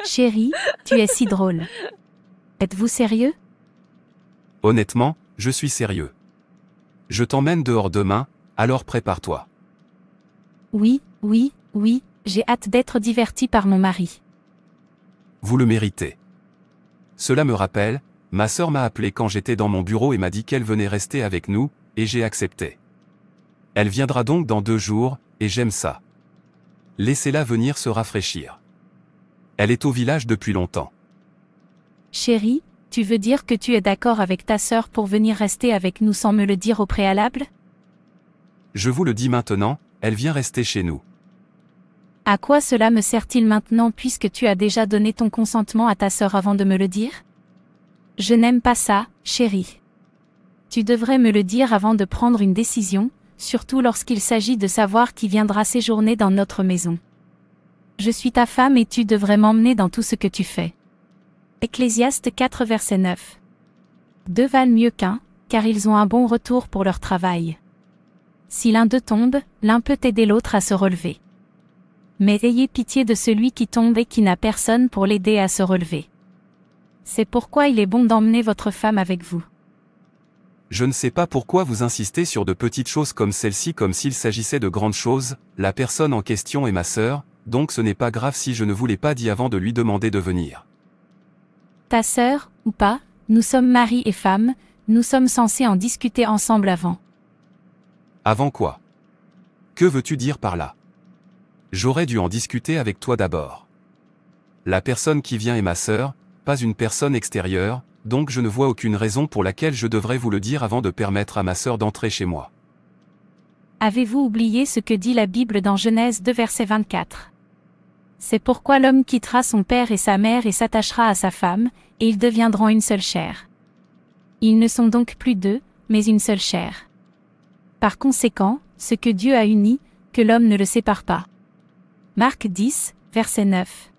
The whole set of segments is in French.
Chérie, tu es si drôle. Êtes-vous sérieux? Honnêtement, je suis sérieux. Je t'emmène dehors demain, alors prépare-toi. Oui, oui, oui, j'ai hâte d'être divertie par mon mari. Vous le méritez. Cela me rappelle, ma sœur m'a appelé quand j'étais dans mon bureau et m'a dit qu'elle venait rester avec nous, et j'ai accepté. Elle viendra donc dans 2 jours, et j'aime ça. Laissez-la venir se rafraîchir. Elle est au village depuis longtemps. Chérie, tu veux dire que tu es d'accord avec ta sœur pour venir rester avec nous sans me le dire au préalable? Je vous le dis maintenant, elle vient rester chez nous. À quoi cela me sert-il maintenant puisque tu as déjà donné ton consentement à ta sœur avant de me le dire? Je n'aime pas ça, chérie. Tu devrais me le dire avant de prendre une décision, surtout lorsqu'il s'agit de savoir qui viendra séjourner dans notre maison. Je suis ta femme et tu devrais m'emmener dans tout ce que tu fais. Ecclésiaste 4 verset 9. 2 valent mieux qu'un, car ils ont un bon retour pour leur travail. Si l'un d'eux tombe, l'un peut aider l'autre à se relever. Mais ayez pitié de celui qui tombe et qui n'a personne pour l'aider à se relever. C'est pourquoi il est bon d'emmener votre femme avec vous. Je ne sais pas pourquoi vous insistez sur de petites choses comme celle-ci comme s'il s'agissait de grandes choses, la personne en question est ma sœur, donc ce n'est pas grave si je ne vous l'ai pas dit avant de lui demander de venir. Ta sœur, ou pas, nous sommes mari et femme, nous sommes censés en discuter ensemble avant. Avant quoi? Que veux-tu dire par là? J'aurais dû en discuter avec toi d'abord. La personne qui vient est ma sœur, pas une personne extérieure, donc je ne vois aucune raison pour laquelle je devrais vous le dire avant de permettre à ma sœur d'entrer chez moi. Avez-vous oublié ce que dit la Bible dans Genèse 2 verset 24? C'est pourquoi l'homme quittera son père et sa mère et s'attachera à sa femme, et ils deviendront une seule chair. Ils ne sont donc plus deux, mais une seule chair. Par conséquent, ce que Dieu a uni, que l'homme ne le sépare pas. Marc 10, verset 9.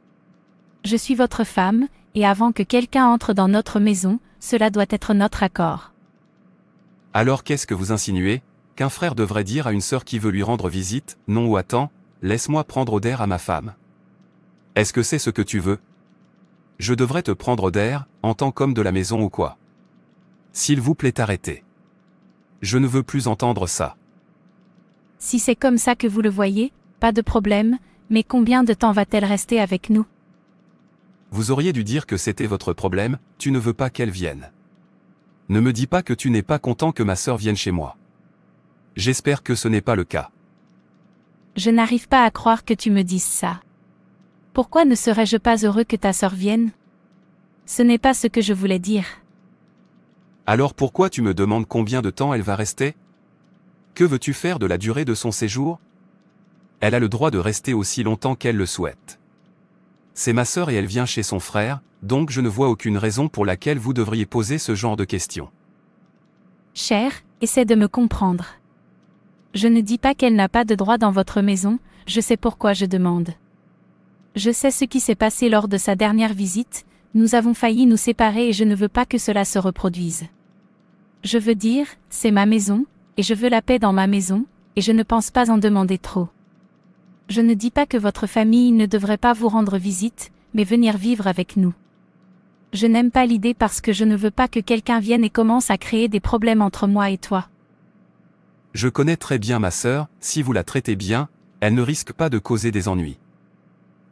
Je suis votre femme, et avant que quelqu'un entre dans notre maison, cela doit être notre accord. Alors qu'est-ce que vous insinuez? Qu'un frère devrait dire à une sœur qui veut lui rendre visite, non ou attends, laisse-moi prendre d'air à ma femme. Est-ce que c'est ce que tu veux? Je devrais te prendre d'air, en tant qu'homme de la maison ou quoi? S'il vous plaît arrêtez. Je ne veux plus entendre ça. Si c'est comme ça que vous le voyez, pas de problème, mais combien de temps va-t-elle rester avec nous? Vous auriez dû dire que c'était votre problème, tu ne veux pas qu'elle vienne. Ne me dis pas que tu n'es pas content que ma sœur vienne chez moi. J'espère que ce n'est pas le cas. Je n'arrive pas à croire que tu me dises ça. Pourquoi ne serais-je pas heureux que ta sœur vienne? Ce n'est pas ce que je voulais dire. Alors pourquoi tu me demandes combien de temps elle va rester? Que veux-tu faire de la durée de son séjour? Elle a le droit de rester aussi longtemps qu'elle le souhaite. C'est ma sœur et elle vient chez son frère, donc je ne vois aucune raison pour laquelle vous devriez poser ce genre de questions. Cher, essaie de me comprendre. Je ne dis pas qu'elle n'a pas de droit dans votre maison, je sais pourquoi je demande. Je sais ce qui s'est passé lors de sa dernière visite, nous avons failli nous séparer et je ne veux pas que cela se reproduise. Je veux dire, c'est ma maison, et je veux la paix dans ma maison, et je ne pense pas en demander trop. Je ne dis pas que votre famille ne devrait pas vous rendre visite, mais venir vivre avec nous. Je n'aime pas l'idée parce que je ne veux pas que quelqu'un vienne et commence à créer des problèmes entre moi et toi. Je connais très bien ma sœur, si vous la traitez bien, elle ne risque pas de causer des ennuis.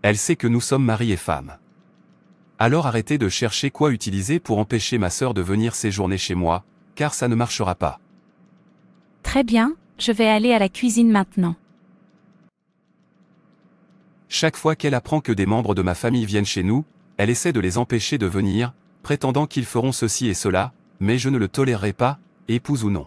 Elle sait que nous sommes mari et femme. Alors arrêtez de chercher quoi utiliser pour empêcher ma sœur de venir séjourner chez moi, car ça ne marchera pas. Très bien, je vais aller à la cuisine maintenant. Chaque fois qu'elle apprend que des membres de ma famille viennent chez nous, elle essaie de les empêcher de venir, prétendant qu'ils feront ceci et cela, mais je ne le tolérerai pas, épouse ou non.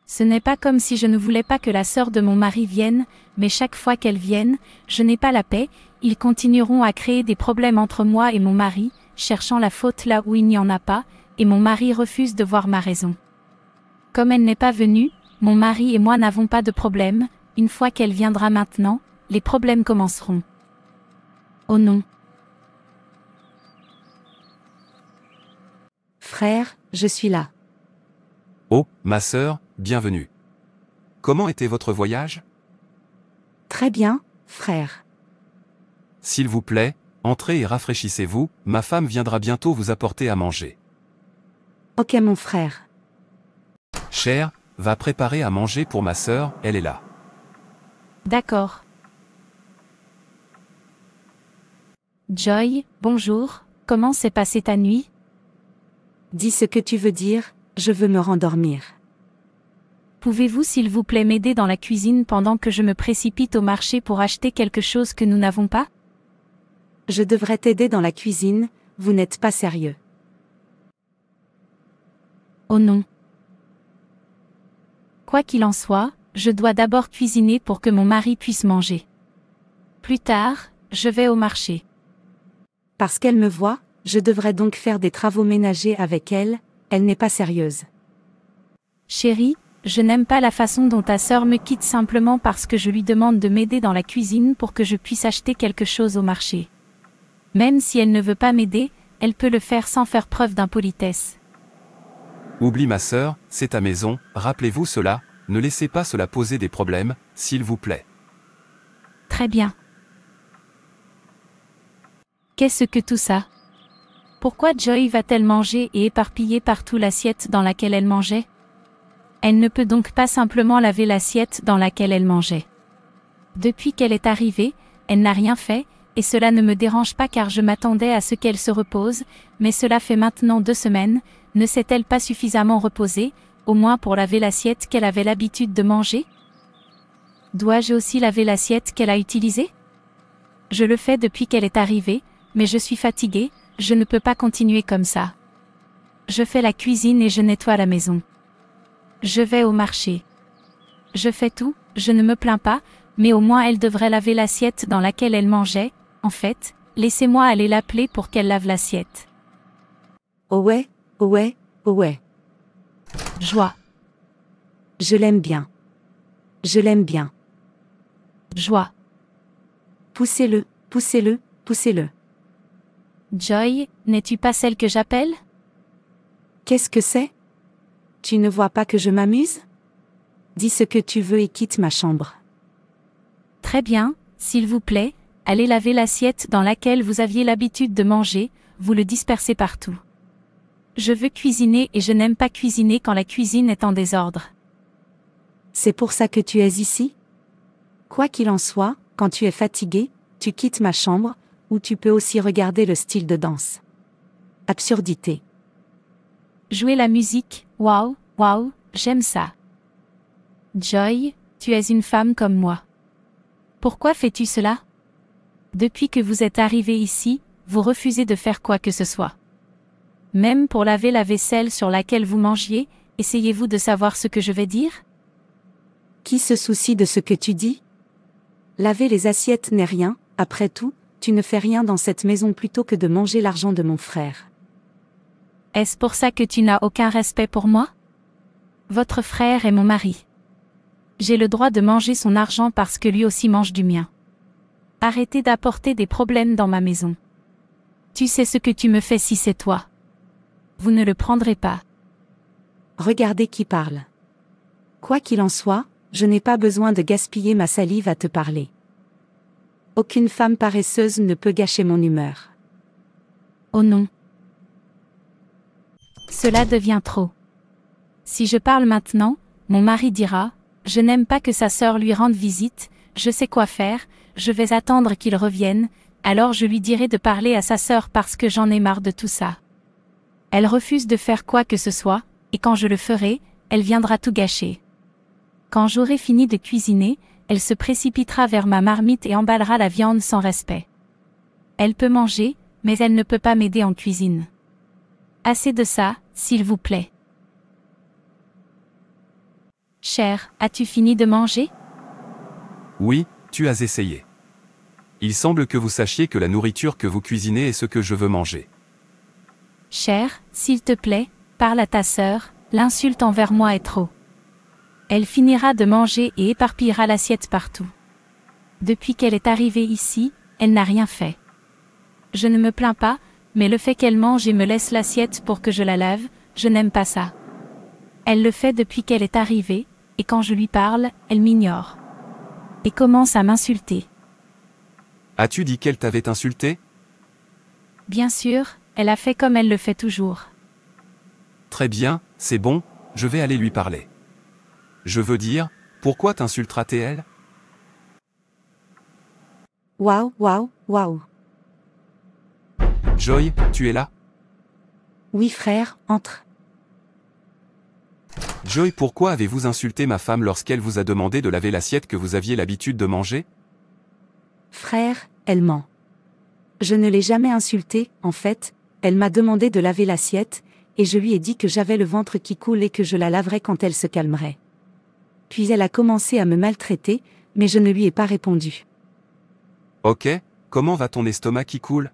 Ce n'est pas comme si je ne voulais pas que la sœur de mon mari vienne, mais chaque fois qu'elle vienne, je n'ai pas la paix, ils continueront à créer des problèmes entre moi et mon mari, cherchant la faute là où il n'y en a pas, et mon mari refuse de voir ma raison. Comme elle n'est pas venue, mon mari et moi n'avons pas de problème, une fois qu'elle viendra maintenant, les problèmes commenceront. Oh non. Frère, je suis là. Oh, ma sœur, bienvenue. Comment était votre voyage? Très bien, frère. S'il vous plaît, Entrez et rafraîchissez-vous, ma femme viendra bientôt vous apporter à manger. Ok mon frère. Cher, va préparer à manger pour ma sœur, elle est là. D'accord. Joy, bonjour, comment s'est passée ta nuit? Dis ce que tu veux dire, je veux me rendormir. Pouvez-vous s'il vous plaît m'aider dans la cuisine pendant que je me précipite au marché pour acheter quelque chose que nous n'avons pas? Je devrais t'aider dans la cuisine, vous n'êtes pas sérieux. Oh non. Quoi qu'il en soit, je dois d'abord cuisiner pour que mon mari puisse manger. Plus tard, je vais au marché. Parce qu'elle me voit, je devrais donc faire des travaux ménagers avec elle, elle n'est pas sérieuse. Chérie, je n'aime pas la façon dont ta sœur me quitte simplement parce que je lui demande de m'aider dans la cuisine pour que je puisse acheter quelque chose au marché. Même si elle ne veut pas m'aider, elle peut le faire sans faire preuve d'impolitesse. Oublie ma sœur, c'est ta maison, rappelez-vous cela, ne laissez pas cela poser des problèmes, s'il vous plaît. Très bien. Qu'est-ce que tout ça? Pourquoi Joy va-t-elle manger et éparpiller partout l'assiette dans laquelle elle mangeait? Elle ne peut donc pas simplement laver l'assiette dans laquelle elle mangeait. Depuis qu'elle est arrivée, elle n'a rien fait, et cela ne me dérange pas car je m'attendais à ce qu'elle se repose, mais cela fait maintenant 2 semaines, ne s'est-elle pas suffisamment reposée, au moins pour laver l'assiette qu'elle avait l'habitude de manger? Dois-je aussi laver l'assiette qu'elle a utilisée? Je le fais depuis qu'elle est arrivée, mais je suis fatiguée, je ne peux pas continuer comme ça. Je fais la cuisine et je nettoie la maison. Je vais au marché. Je fais tout, je ne me plains pas, mais au moins elle devrait laver l'assiette dans laquelle elle mangeait. En fait, laissez-moi aller l'appeler pour qu'elle lave l'assiette. Oh ouais, oh ouais, oh ouais. Joie, Je l'aime bien. Je l'aime bien. joie. Poussez-le, poussez-le, poussez-le. Joy, n'es-tu pas celle que j'appelle? Qu'est-ce que c'est? Tu ne vois pas que je m'amuse? Dis ce que tu veux et quitte ma chambre. Très bien, s'il vous plaît, allez laver l'assiette dans laquelle vous aviez l'habitude de manger, vous le dispersez partout. Je veux cuisiner et je n'aime pas cuisiner quand la cuisine est en désordre. C'est pour ça que tu es ici? Quoi qu'il en soit, quand tu es fatigué, tu quittes ma chambre, ou tu peux aussi regarder le style de danse. Absurdité. Jouer la musique, waouh, waouh, j'aime ça. Joy, tu es une femme comme moi. Pourquoi fais-tu cela? Depuis que vous êtes arrivé ici, vous refusez de faire quoi que ce soit. Même pour laver la vaisselle sur laquelle vous mangiez, essayez-vous de savoir ce que je vais dire? Qui se soucie de ce que tu dis? Laver les assiettes n'est rien, après tout, tu ne fais rien dans cette maison plutôt que de manger l'argent de mon frère. Est-ce pour ça que tu n'as aucun respect pour moi? Votre frère est mon mari. J'ai le droit de manger son argent parce que lui aussi mange du mien. Arrêtez d'apporter des problèmes dans ma maison. Tu sais ce que tu me fais si c'est toi. Vous ne le prendrez pas. Regardez qui parle. Quoi qu'il en soit, je n'ai pas besoin de gaspiller ma salive à te parler. Aucune femme paresseuse ne peut gâcher mon humeur. Oh non. Cela devient trop. Si je parle maintenant, mon mari dira, je n'aime pas que sa sœur lui rende visite, je sais quoi faire, je vais attendre qu'il revienne, alors je lui dirai de parler à sa sœur parce que j'en ai marre de tout ça. Elle refuse de faire quoi que ce soit, et quand je le ferai, elle viendra tout gâcher. Quand j'aurai fini de cuisiner, elle se précipitera vers ma marmite et emballera la viande sans respect. Elle peut manger, mais elle ne peut pas m'aider en cuisine. Assez de ça, s'il vous plaît. Cher, as-tu fini de manger? Oui, tu as essayé. Il semble que vous sachiez que la nourriture que vous cuisinez est ce que je veux manger. Cher, s'il te plaît, parle à ta sœur, l'insulte envers moi est trop. Elle finira de manger et éparpillera l'assiette partout. Depuis qu'elle est arrivée ici, elle n'a rien fait. Je ne me plains pas, mais le fait qu'elle mange et me laisse l'assiette pour que je la lave, je n'aime pas ça. Elle le fait depuis qu'elle est arrivée, et quand je lui parle, elle m'ignore. Et commence à m'insulter. As-tu dit qu'elle t'avait insulté? Bien sûr, elle a fait comme elle le fait toujours. Très bien, c'est bon, je vais aller lui parler. Je veux dire, pourquoi t'insultera-t-elle? Waouh, waouh, waouh. Joy, tu es là? Oui frère, entre. Joy, pourquoi avez-vous insulté ma femme lorsqu'elle vous a demandé de laver l'assiette que vous aviez l'habitude de manger? Frère, elle ment. Je ne l'ai jamais insultée, en fait, elle m'a demandé de laver l'assiette, et je lui ai dit que j'avais le ventre qui coule et que je la laverais quand elle se calmerait. Puis elle a commencé à me maltraiter, mais je ne lui ai pas répondu. Ok, comment va ton estomac qui coule?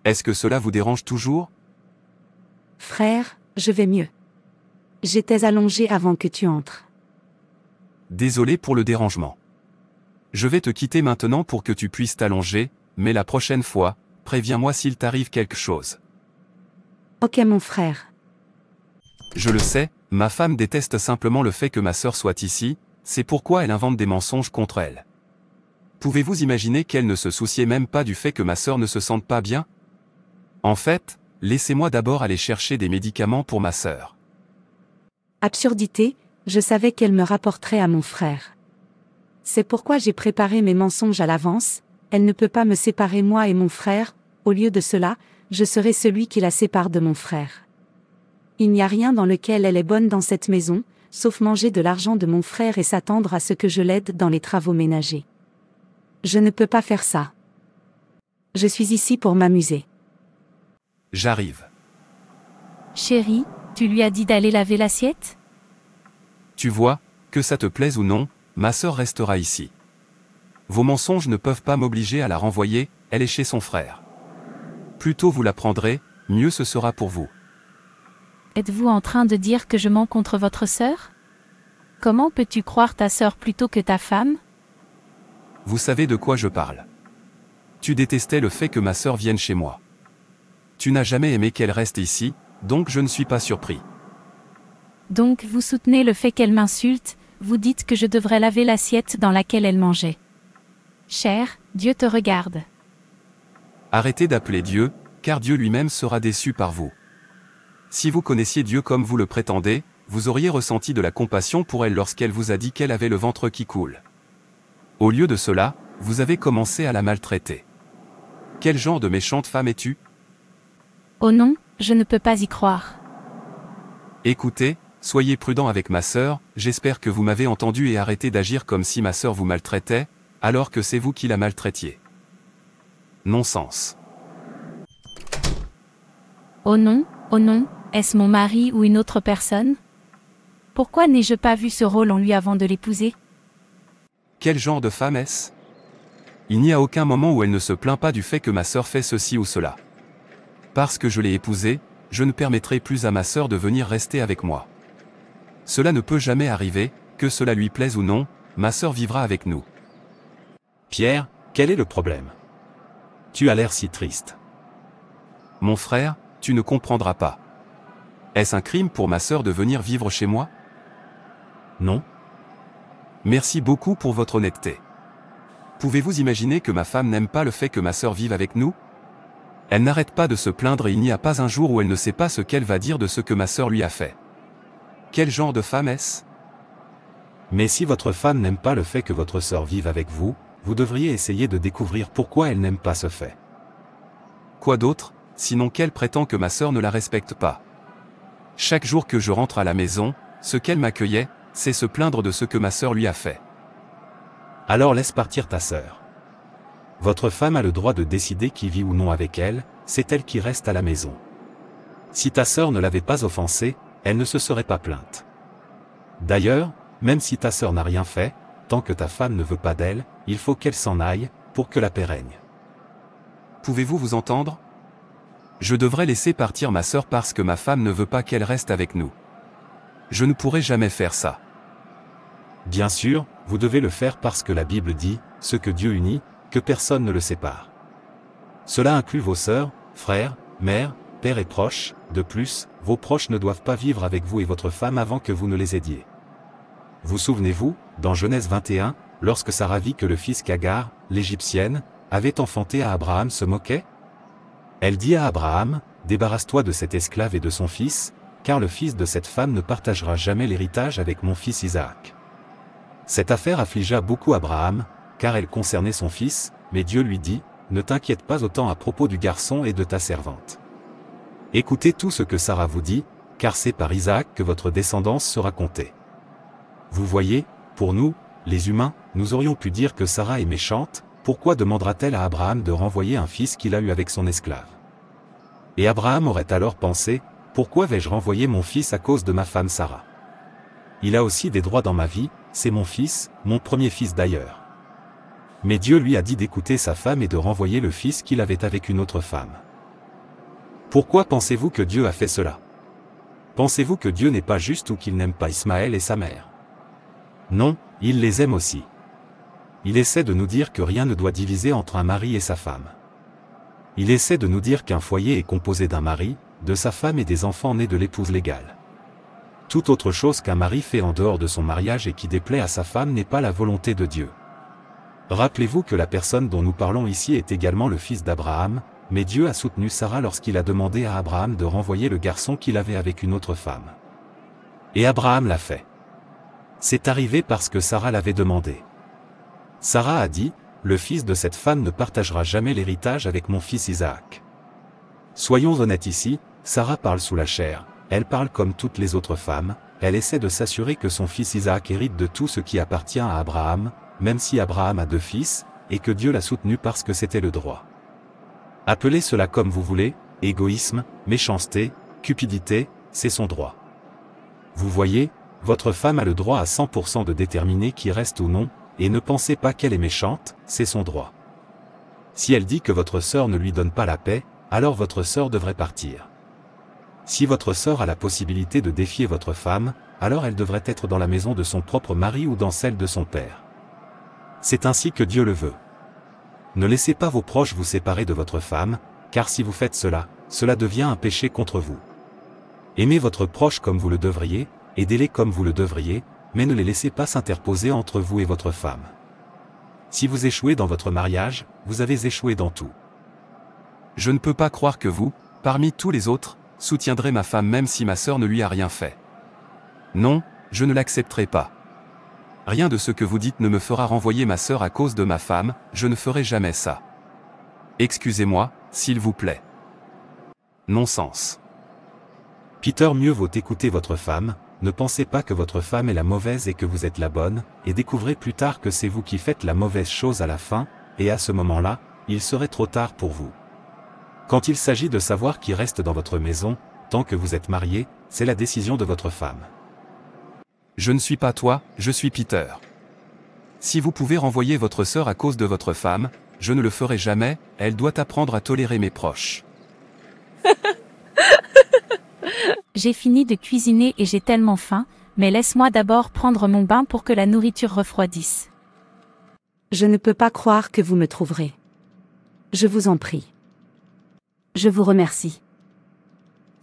Est-ce que cela vous dérange toujours? Frère, je vais mieux. J'étais allongée avant que tu entres. Désolé pour le dérangement. Je vais te quitter maintenant pour que tu puisses t'allonger, mais la prochaine fois, préviens-moi s'il t'arrive quelque chose. Ok mon frère. Je le sais, ma femme déteste simplement le fait que ma sœur soit ici, c'est pourquoi elle invente des mensonges contre elle. Pouvez-vous imaginer qu'elle ne se souciait même pas du fait que ma sœur ne se sente pas bien? En fait, laissez-moi d'abord aller chercher des médicaments pour ma sœur. Absurdité, je savais qu'elle me rapporterait à mon frère. C'est pourquoi j'ai préparé mes mensonges à l'avance, elle ne peut pas me séparer moi et mon frère, au lieu de cela, je serai celui qui la sépare de mon frère. Il n'y a rien dans lequel elle est bonne dans cette maison, sauf manger de l'argent de mon frère et s'attendre à ce que je l'aide dans les travaux ménagers. Je ne peux pas faire ça. Je suis ici pour m'amuser. J'arrive. Chérie, tu lui as dit d'aller laver l'assiette? Tu vois, que ça te plaise ou non, ma sœur restera ici. Vos mensonges ne peuvent pas m'obliger à la renvoyer, elle est chez son frère. Plus tôt vous la prendrez, mieux ce sera pour vous. Êtes-vous en train de dire que je mens contre votre sœur? Comment peux-tu croire ta sœur plutôt que ta femme? Vous savez de quoi je parle. Tu détestais le fait que ma sœur vienne chez moi. Tu n'as jamais aimé qu'elle reste ici, donc je ne suis pas surpris. Donc vous soutenez le fait qu'elle m'insulte, vous dites que je devrais laver l'assiette dans laquelle elle mangeait. Cher, Dieu te regarde. Arrêtez d'appeler Dieu, car Dieu lui-même sera déçu par vous. Si vous connaissiez Dieu comme vous le prétendez, vous auriez ressenti de la compassion pour elle lorsqu'elle vous a dit qu'elle avait le ventre qui coule. Au lieu de cela, vous avez commencé à la maltraiter. Quel genre de méchante femme es-tu? Oh non, je ne peux pas y croire. Écoutez, soyez prudent avec ma sœur, j'espère que vous m'avez entendu et arrêtez d'agir comme si ma sœur vous maltraitait, alors que c'est vous qui la maltraitiez. Non-sens. Oh non, est-ce mon mari ou une autre personne? Pourquoi n'ai-je pas vu ce rôle en lui avant de l'épouser? Quel genre de femme est-ce? Il n'y a aucun moment où elle ne se plaint pas du fait que ma sœur fait ceci ou cela. Parce que je l'ai épousée, je ne permettrai plus à ma sœur de venir rester avec moi. Cela ne peut jamais arriver, que cela lui plaise ou non, ma sœur vivra avec nous. Pierre, quel est le problème? Tu as l'air si triste. Mon frère, tu ne comprendras pas. Est-ce un crime pour ma sœur de venir vivre chez moi? Non? Merci beaucoup pour votre honnêteté. Pouvez-vous imaginer que ma femme n'aime pas le fait que ma sœur vive avec nous? Elle n'arrête pas de se plaindre et il n'y a pas un jour où elle ne sait pas ce qu'elle va dire de ce que ma sœur lui a fait. Quel genre de femme est-ce? Mais si votre femme n'aime pas le fait que votre sœur vive avec vous, vous devriez essayer de découvrir pourquoi elle n'aime pas ce fait. Quoi d'autre, sinon qu'elle prétend que ma sœur ne la respecte pas? Chaque jour que je rentre à la maison, ce qu'elle m'accueillait, c'est se plaindre de ce que ma sœur lui a fait. Alors laisse partir ta sœur. Votre femme a le droit de décider qui vit ou non avec elle, c'est elle qui reste à la maison. Si ta sœur ne l'avait pas offensée, elle ne se serait pas plainte. D'ailleurs, même si ta sœur n'a rien fait, tant que ta femme ne veut pas d'elle, il faut qu'elle s'en aille, pour que la paix règne. Pouvez-vous vous entendre? Je devrais laisser partir ma sœur parce que ma femme ne veut pas qu'elle reste avec nous. Je ne pourrai jamais faire ça. Bien sûr, vous devez le faire parce que la Bible dit, ce que Dieu unit, que personne ne le sépare. Cela inclut vos sœurs, frères, mères, pères et proches, de plus, vos proches ne doivent pas vivre avec vous et votre femme avant que vous ne les aidiez. Vous souvenez-vous, dans Genèse 21, lorsque Sarah vit que le fils qu'Agar, l'Égyptienne, avait enfanté à Abraham se moquait? Elle dit à Abraham, « Débarrasse-toi de cet esclave et de son fils, car le fils de cette femme ne partagera jamais l'héritage avec mon fils Isaac. » Cette affaire affligea beaucoup Abraham, car elle concernait son fils, mais Dieu lui dit, « Ne t'inquiète pas autant à propos du garçon et de ta servante. Écoutez tout ce que Sarah vous dit, car c'est par Isaac que votre descendance sera comptée. » Vous voyez, pour nous, les humains, nous aurions pu dire que Sarah est méchante, pourquoi demandera-t-elle à Abraham de renvoyer un fils qu'il a eu avec son esclave? Et Abraham aurait alors pensé, pourquoi vais-je renvoyer mon fils à cause de ma femme Sarah? Il a aussi des droits dans ma vie, c'est mon fils, mon premier fils d'ailleurs. Mais Dieu lui a dit d'écouter sa femme et de renvoyer le fils qu'il avait avec une autre femme. Pourquoi pensez-vous que Dieu a fait cela? Pensez-vous que Dieu n'est pas juste ou qu'il n'aime pas Ismaël et sa mère? Non, il les aime aussi. Il essaie de nous dire que rien ne doit diviser entre un mari et sa femme. Il essaie de nous dire qu'un foyer est composé d'un mari, de sa femme et des enfants nés de l'épouse légale. Toute autre chose qu'un mari fait en dehors de son mariage et qui déplaît à sa femme n'est pas la volonté de Dieu. Rappelez-vous que la personne dont nous parlons ici est également le fils d'Abraham, mais Dieu a soutenu Sarah lorsqu'il a demandé à Abraham de renvoyer le garçon qu'il avait avec une autre femme. Et Abraham l'a fait. C'est arrivé parce que Sarah l'avait demandé. Sarah a dit, « Le fils de cette femme ne partagera jamais l'héritage avec mon fils Isaac. » Soyons honnêtes ici, Sarah parle sous la chair, elle parle comme toutes les autres femmes, elle essaie de s'assurer que son fils Isaac hérite de tout ce qui appartient à Abraham, même si Abraham a 2 fils, et que Dieu l'a soutenu parce que c'était le droit. Appelez cela comme vous voulez, égoïsme, méchanceté, cupidité, c'est son droit. Vous voyez, votre femme a le droit à 100% de déterminer qui reste ou non, et ne pensez pas qu'elle est méchante, c'est son droit. Si elle dit que votre sœur ne lui donne pas la paix, alors votre sœur devrait partir. Si votre sœur a la possibilité de défier votre femme, alors elle devrait être dans la maison de son propre mari ou dans celle de son père. C'est ainsi que Dieu le veut. Ne laissez pas vos proches vous séparer de votre femme, car si vous faites cela, cela devient un péché contre vous. Aimez votre proche comme vous le devriez, aidez-les comme vous le devriez, mais ne les laissez pas s'interposer entre vous et votre femme. Si vous échouez dans votre mariage, vous avez échoué dans tout. Je ne peux pas croire que vous, parmi tous les autres, soutiendrez ma femme même si ma sœur ne lui a rien fait. Non, je ne l'accepterai pas. Rien de ce que vous dites ne me fera renvoyer ma sœur à cause de ma femme, je ne ferai jamais ça. Excusez-moi, s'il vous plaît. Non-sens. Peter, mieux vaut écouter votre femme, ne pensez pas que votre femme est la mauvaise et que vous êtes la bonne, et découvrez plus tard que c'est vous qui faites la mauvaise chose à la fin, et à ce moment-là, il serait trop tard pour vous. Quand il s'agit de savoir qui reste dans votre maison, tant que vous êtes marié, c'est la décision de votre femme. Je ne suis pas toi, je suis Peter. Si vous pouvez renvoyer votre sœur à cause de votre femme, je ne le ferai jamais, elle doit apprendre à tolérer mes proches. J'ai fini de cuisiner et j'ai tellement faim, mais laisse-moi d'abord prendre mon bain pour que la nourriture refroidisse. Je ne peux pas croire que vous me trouverez. Je vous en prie. Je vous remercie.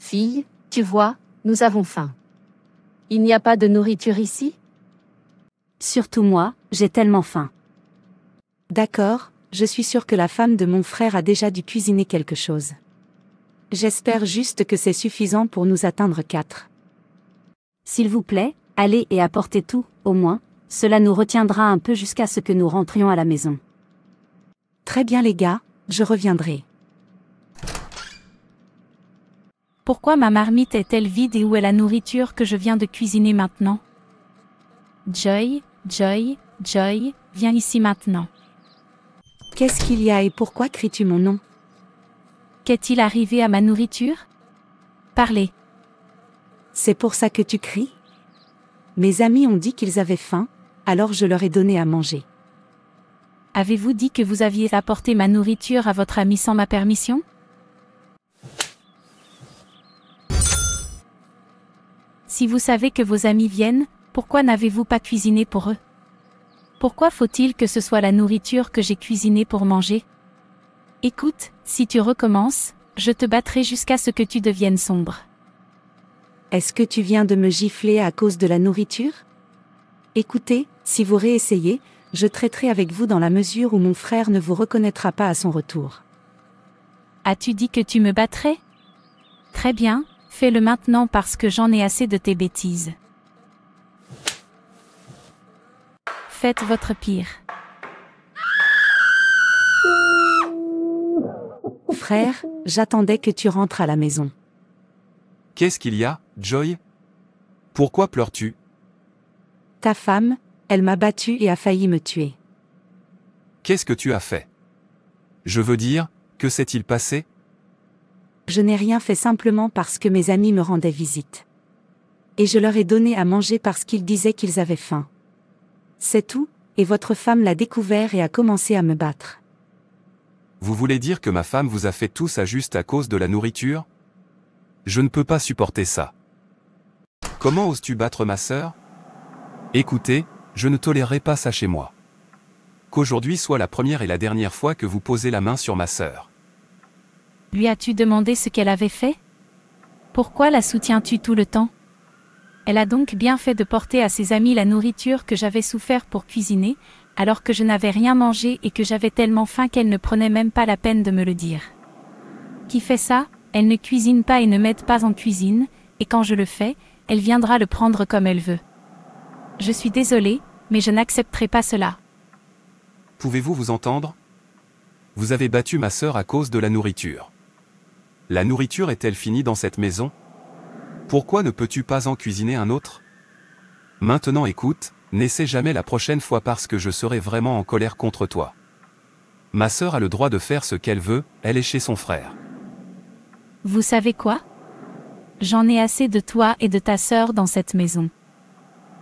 Fille, tu vois, nous avons faim. Il n'y a pas de nourriture ici? Surtout moi, j'ai tellement faim. D'accord, je suis sûre que la femme de mon frère a déjà dû cuisiner quelque chose. J'espère juste que c'est suffisant pour nous atteindre 4. S'il vous plaît, allez et apportez tout, au moins, cela nous retiendra un peu jusqu'à ce que nous rentrions à la maison. Très bien les gars, je reviendrai. Pourquoi ma marmite est-elle vide et où est la nourriture que je viens de cuisiner maintenant? Joy, Joy, Joy, viens ici maintenant. Qu'est-ce qu'il y a et pourquoi cries-tu mon nom? Qu'est-il arrivé à ma nourriture? Parlez. C'est pour ça que tu cries? Mes amis ont dit qu'ils avaient faim, alors je leur ai donné à manger. Avez-vous dit que vous aviez apporté ma nourriture à votre ami sans ma permission? Si vous savez que vos amis viennent, pourquoi n'avez-vous pas cuisiné pour eux? Pourquoi faut-il que ce soit la nourriture que j'ai cuisinée pour manger? Écoute, si tu recommences, je te battrai jusqu'à ce que tu deviennes sombre. Est-ce que tu viens de me gifler à cause de la nourriture? Écoutez, si vous réessayez, je traiterai avec vous dans la mesure où mon frère ne vous reconnaîtra pas à son retour. As-tu dit que tu me battrais? Très bien, fais-le maintenant parce que j'en ai assez de tes bêtises. Faites votre pire. Frère, j'attendais que tu rentres à la maison. Qu'est-ce qu'il y a, Joy? Pourquoi pleures-tu? Ta femme, elle m'a battu et a failli me tuer. Qu'est-ce que tu as fait? Je veux dire, que s'est-il passé? Je n'ai rien fait simplement parce que mes amis me rendaient visite. Et je leur ai donné à manger parce qu'ils disaient qu'ils avaient faim. C'est tout, et votre femme l'a découvert et a commencé à me battre. Vous voulez dire que ma femme vous a fait tout ça juste à cause de la nourriture? Je ne peux pas supporter ça. Comment oses-tu battre ma sœur? Écoutez, je ne tolérerai pas ça chez moi. Qu'aujourd'hui soit la première et la dernière fois que vous posez la main sur ma sœur. Lui as-tu demandé ce qu'elle avait fait? Pourquoi la soutiens-tu tout le temps? Elle a donc bien fait de porter à ses amis la nourriture que j'avais souffert pour cuisiner, alors que je n'avais rien mangé et que j'avais tellement faim qu'elle ne prenait même pas la peine de me le dire. Qui fait ça? Elle ne cuisine pas et ne m'aide pas en cuisine, et quand je le fais, elle viendra le prendre comme elle veut. Je suis désolée, mais je n'accepterai pas cela. Pouvez-vous vous entendre? Vous avez battu ma sœur à cause de la nourriture. La nourriture est-elle finie dans cette maison? Pourquoi ne peux-tu pas en cuisiner un autre? Maintenant écoute, n'essaie jamais la prochaine fois parce que je serai vraiment en colère contre toi. Ma sœur a le droit de faire ce qu'elle veut, elle est chez son frère. Vous savez quoi? J'en ai assez de toi et de ta sœur dans cette maison.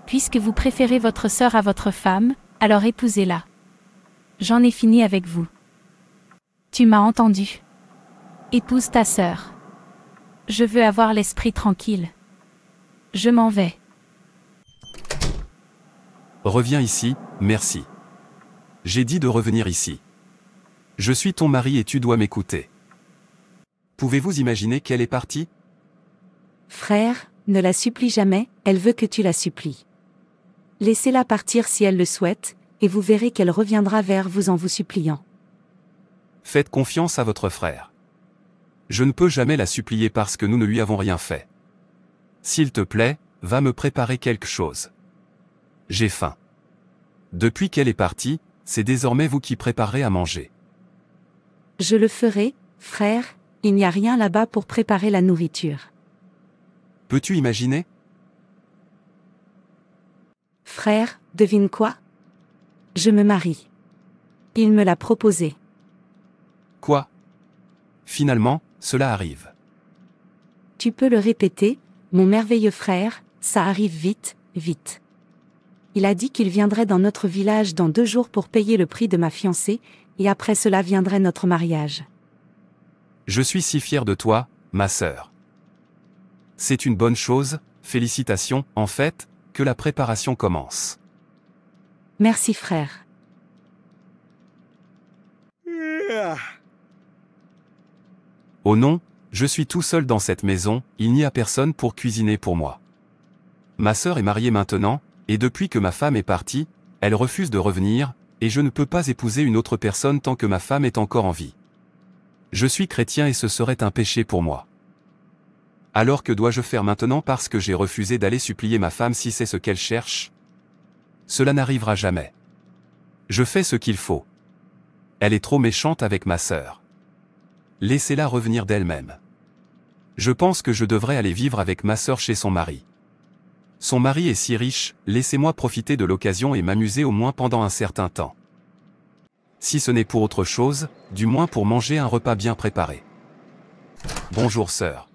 Puisque vous préférez votre sœur à votre femme, alors épousez-la. J'en ai fini avec vous. Tu m'as entendu. Épouse ta sœur. Je veux avoir l'esprit tranquille. Je m'en vais. Reviens ici, merci. J'ai dit de revenir ici. Je suis ton mari et tu dois m'écouter. Pouvez-vous imaginer qu'elle est partie? Frère, ne la supplie jamais, elle veut que tu la supplies. Laissez-la partir si elle le souhaite, et vous verrez qu'elle reviendra vers vous en vous suppliant. Faites confiance à votre frère. Je ne peux jamais la supplier parce que nous ne lui avons rien fait. S'il te plaît, va me préparer quelque chose. J'ai faim. Depuis qu'elle est partie, c'est désormais vous qui préparez à manger. Je le ferai, frère, il n'y a rien là-bas pour préparer la nourriture. Peux-tu imaginer? Frère, devine quoi? Je me marie. Il me l'a proposé. Quoi? Finalement, cela arrive. Tu peux le répéter, mon merveilleux frère, ça arrive vite, vite. Il a dit qu'il viendrait dans notre village dans 2 jours pour payer le prix de ma fiancée, et après cela viendrait notre mariage. Je suis si fier de toi, ma sœur. C'est une bonne chose, félicitations, en fait, que la préparation commence. Merci frère. Oh non, je suis tout seul dans cette maison, il n'y a personne pour cuisiner pour moi. Ma sœur est mariée maintenant, et depuis que ma femme est partie, elle refuse de revenir, et je ne peux pas épouser une autre personne tant que ma femme est encore en vie. Je suis chrétien et ce serait un péché pour moi. Alors que dois-je faire maintenant parce que j'ai refusé d'aller supplier ma femme si c'est ce qu'elle cherche? Cela n'arrivera jamais. Je fais ce qu'il faut. Elle est trop méchante avec ma sœur. Laissez-la revenir d'elle-même. Je pense que je devrais aller vivre avec ma sœur chez son mari. Son mari est si riche, laissez-moi profiter de l'occasion et m'amuser au moins pendant un certain temps. Si ce n'est pour autre chose, du moins pour manger un repas bien préparé. Bonjour sœur.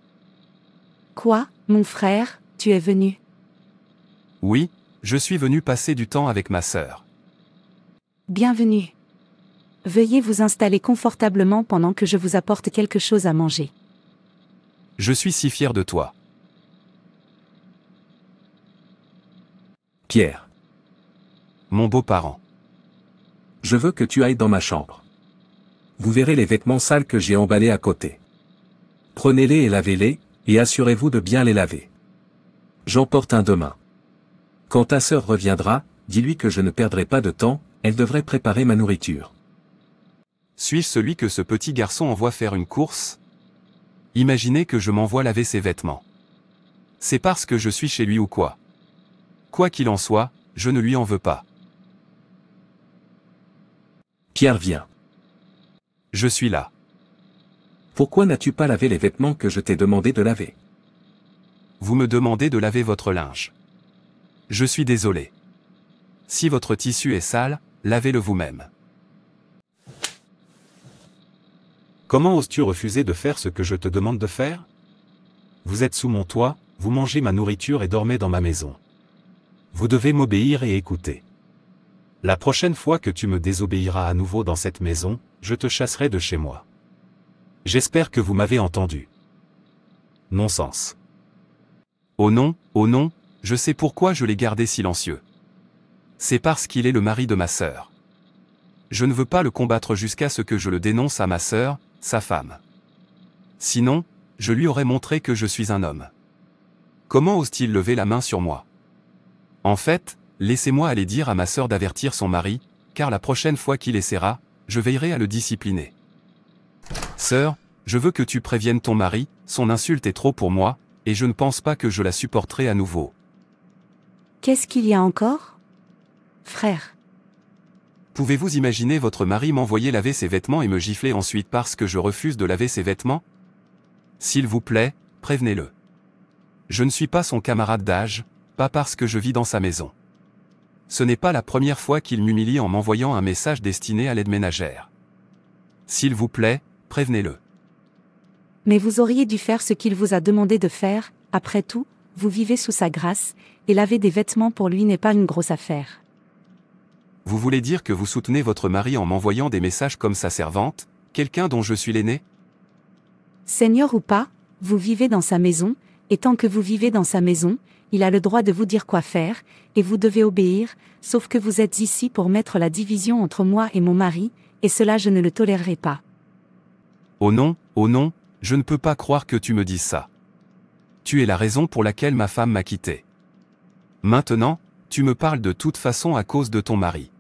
Quoi, mon frère, tu es venu? Oui, je suis venu passer du temps avec ma sœur. Bienvenue. Veuillez vous installer confortablement pendant que je vous apporte quelque chose à manger. Je suis si fier de toi. Pierre. Mon beau-parent. Je veux que tu ailles dans ma chambre. Vous verrez les vêtements sales que j'ai emballés à côté. Prenez-les et lavez-les, et assurez-vous de bien les laver. J'emporte un demain. Quand ta sœur reviendra, dis-lui que je ne perdrai pas de temps, elle devrait préparer ma nourriture. Suis-je celui que ce petit garçon envoie faire une course? Imaginez que je m'envoie laver ses vêtements. C'est parce que je suis chez lui ou quoi? Quoi qu'il en soit, je ne lui en veux pas. Pierre vient. Je suis là. Pourquoi n'as-tu pas lavé les vêtements que je t'ai demandé de laver? Vous me demandez de laver votre linge. Je suis désolé. Si votre tissu est sale, lavez-le vous-même. Comment oses-tu refuser de faire ce que je te demande de faire? Vous êtes sous mon toit, vous mangez ma nourriture et dormez dans ma maison. Vous devez m'obéir et écouter. La prochaine fois que tu me désobéiras à nouveau dans cette maison, je te chasserai de chez moi. J'espère que vous m'avez entendu. Non-sens. Oh non, je sais pourquoi je l'ai gardé silencieux. C'est parce qu'il est le mari de ma sœur. Je ne veux pas le combattre jusqu'à ce que je le dénonce à ma sœur, sa femme. Sinon, je lui aurais montré que je suis un homme. Comment ose-t-il lever la main sur moi? En fait, laissez-moi aller dire à ma sœur d'avertir son mari, car la prochaine fois qu'il essaiera, je veillerai à le discipliner. Sœur, je veux que tu préviennes ton mari, son insulte est trop pour moi, et je ne pense pas que je la supporterai à nouveau. Qu'est-ce qu'il y a encore? Frère. Pouvez-vous imaginer votre mari m'envoyer laver ses vêtements et me gifler ensuite parce que je refuse de laver ses vêtements? S'il vous plaît, prévenez-le. Je ne suis pas son camarade d'âge, pas parce que je vis dans sa maison. Ce n'est pas la première fois qu'il m'humilie en m'envoyant un message destiné à l'aide ménagère. S'il vous plaît, prévenez-le. Mais vous auriez dû faire ce qu'il vous a demandé de faire, après tout, vous vivez sous sa grâce, et laver des vêtements pour lui n'est pas une grosse affaire. Vous voulez dire que vous soutenez votre mari en m'envoyant des messages comme sa servante, quelqu'un dont je suis l'aîné? Seigneur ou pas, vous vivez dans sa maison, et tant que vous vivez dans sa maison, il a le droit de vous dire quoi faire, et vous devez obéir, sauf que vous êtes ici pour mettre la division entre moi et mon mari, et cela je ne le tolérerai pas. Oh non, je ne peux pas croire que tu me dises ça. Tu es la raison pour laquelle ma femme m'a quitté. Maintenant, tu me parles de toute façon à cause de ton mari.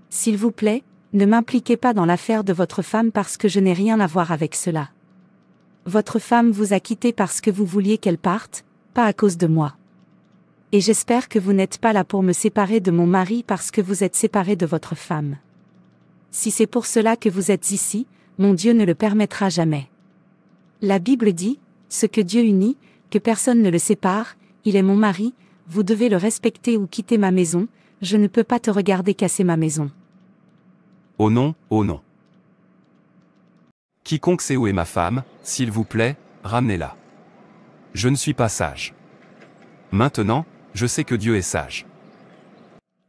S'il vous plaît, ne m'impliquez pas dans l'affaire de votre femme parce que je n'ai rien à voir avec cela. Votre femme vous a quitté parce que vous vouliez qu'elle parte, pas à cause de moi. Et j'espère que vous n'êtes pas là pour me séparer de mon mari parce que vous êtes séparé de votre femme. Si c'est pour cela que vous êtes ici, mon Dieu ne le permettra jamais. La Bible dit, ce que Dieu unit, que personne ne le sépare, il est mon mari, vous devez le respecter ou quitter ma maison, je ne peux pas te regarder casser ma maison. Oh non. Quiconque sait où est ma femme, s'il vous plaît, ramenez-la. Je ne suis pas sage. Maintenant, je sais que Dieu est sage.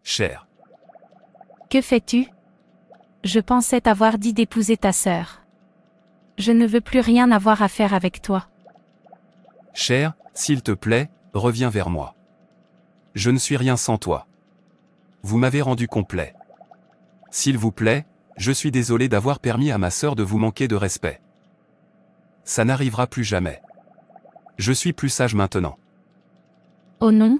Cher. Que fais-tu? Je pensais t'avoir dit d'épouser ta sœur. Je ne veux plus rien avoir à faire avec toi. Cher, s'il te plaît, reviens vers moi. Je ne suis rien sans toi. Vous m'avez rendu complet. S'il vous plaît, je suis désolé d'avoir permis à ma sœur de vous manquer de respect. Ça n'arrivera plus jamais. Je suis plus sage maintenant. Oh non.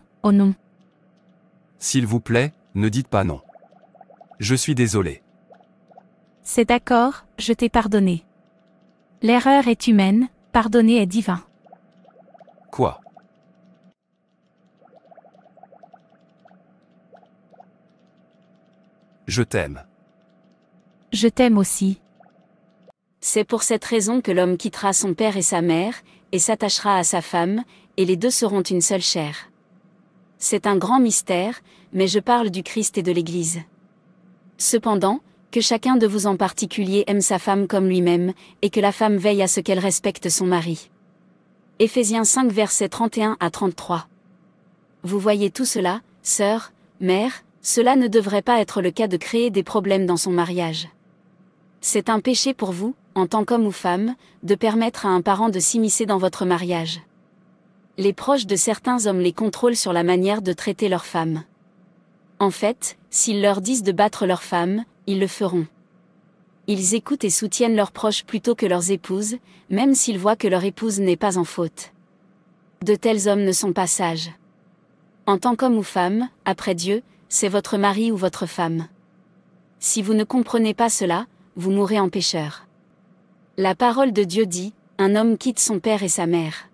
S'il vous plaît, ne dites pas non. Je suis désolé. C'est d'accord, je t'ai pardonné. L'erreur est humaine, pardonner est divin. Quoi? Je t'aime. Je t'aime aussi. C'est pour cette raison que l'homme quittera son père et sa mère, et s'attachera à sa femme, et les deux seront une seule chair. C'est un grand mystère, mais je parle du Christ et de l'Église. Cependant, que chacun de vous en particulier aime sa femme comme lui-même, et que la femme veille à ce qu'elle respecte son mari. Éphésiens 5 versets 31 à 33. Vous voyez tout cela, sœur, mère, cela ne devrait pas être le cas de créer des problèmes dans son mariage. C'est un péché pour vous, en tant qu'homme ou femme, de permettre à un parent de s'immiscer dans votre mariage. Les proches de certains hommes les contrôlent sur la manière de traiter leurs femmes. En fait, s'ils leur disent de battre leurs femmes, ils le feront. Ils écoutent et soutiennent leurs proches plutôt que leurs épouses, même s'ils voient que leur épouse n'est pas en faute. De tels hommes ne sont pas sages. En tant qu'homme ou femme, après Dieu, c'est votre mari ou votre femme. Si vous ne comprenez pas cela, vous mourrez en pécheur. La parole de Dieu dit, un homme quitte son père et sa mère.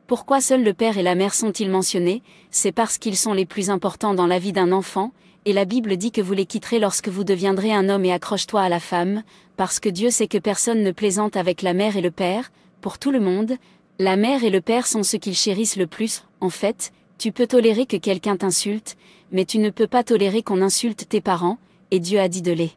Pourquoi seuls le père et la mère sont-ils mentionnés? C'est parce qu'ils sont les plus importants dans la vie d'un enfant, et la Bible dit que vous les quitterez lorsque vous deviendrez un homme et accroche-toi à la femme, parce que Dieu sait que personne ne plaisante avec la mère et le père. Pour tout le monde, la mère et le père sont ceux qu'ils chérissent le plus. En fait, tu peux tolérer que quelqu'un t'insulte, mais tu ne peux pas tolérer qu'on insulte tes parents, et Dieu a dit de les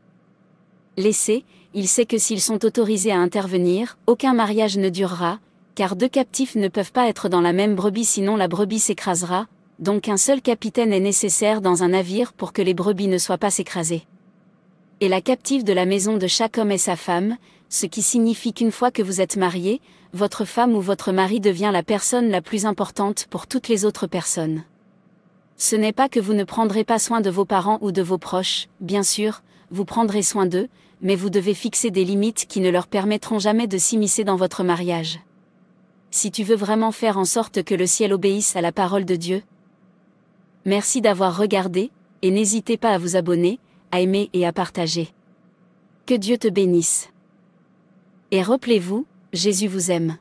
laisser. Il sait que s'ils sont autorisés à intervenir, aucun mariage ne durera, car deux captifs ne peuvent pas être dans la même brebis sinon la brebis s'écrasera, donc un seul capitaine est nécessaire dans un navire pour que les brebis ne soient pas s'écraser. Et la captive de la maison de chaque homme est sa femme, ce qui signifie qu'une fois que vous êtes marié, votre femme ou votre mari devient la personne la plus importante pour toutes les autres personnes. Ce n'est pas que vous ne prendrez pas soin de vos parents ou de vos proches, bien sûr, vous prendrez soin d'eux, mais vous devez fixer des limites qui ne leur permettront jamais de s'immiscer dans votre mariage. Si tu veux vraiment faire en sorte que le ciel obéisse à la parole de Dieu. Merci d'avoir regardé, et n'hésitez pas à vous abonner, à aimer et à partager. Que Dieu te bénisse. Et rappelez-vous, Jésus vous aime.